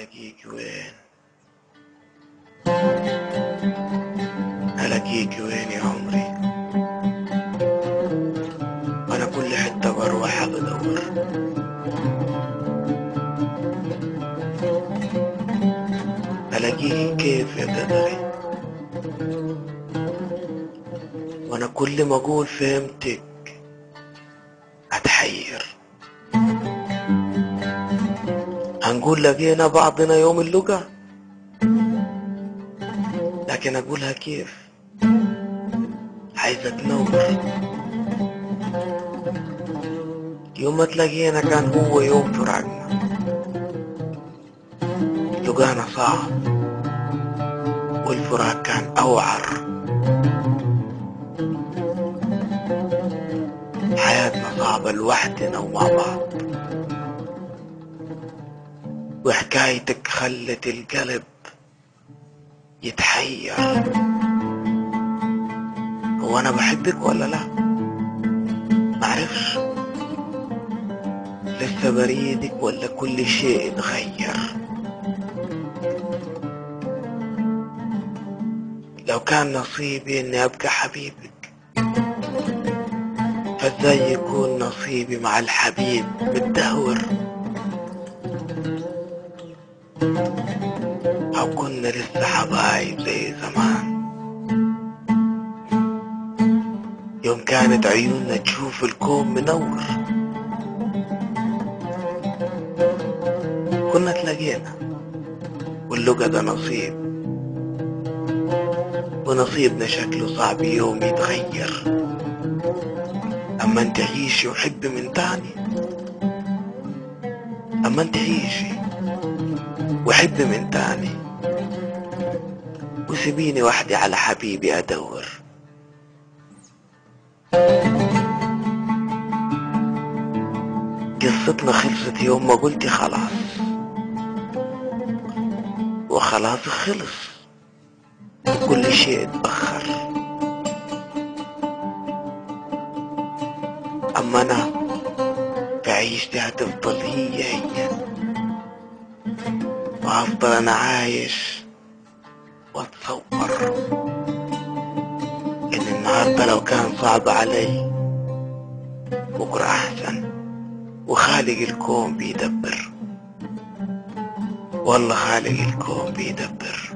ألاقيك وين؟ ألاقيك وين يا عمري؟ أنا كل حتة بروحها بدور. ألاقيك كيف يا قدري؟ وأنا كل ما أقول فهمتك أتحير. هنقول لقينا بعضنا يوم اللقا، لكن أقولها كيف؟ عايزة تنور. يوم ما تلاقينا كان هو يوم فراقنا، لقانا صعب والفراق كان أوعر. حياتنا صعبة لوحدنا ومع بعض، وحكايتك خلت القلب يتحير. هو أنا بحبك ولا لا؟ معرفش، لسه بريدك ولا كل شيء اتغير؟ لو كان نصيبي اني ابقى حبيبك، فازاي يكون نصيبي مع الحبيب متدهور؟ او كنا لسه حبايب زي زمان، يوم كانت عيوننا تشوف الكون منور. كنا تلاقينا واللقا ده نصيب، ونصيبنا شكله صعب يوم يتغير. اما انت عيشي وحبي من تاني، اما انت عيشي وحبي من تاني، وسيبيني وحدي على حبيبي ادور. قصتنا خلصت يوم ما قلتي خلاص، وخلاص خلص وكل شيء اتبخر. اما انا في عيشتي هتفضل هي، وهفضل انا عايش واتصور ان النهارده لو كان صعب علي بكره احسن، وخالق الكون بيدبر. والله خالق الكون بيدبر.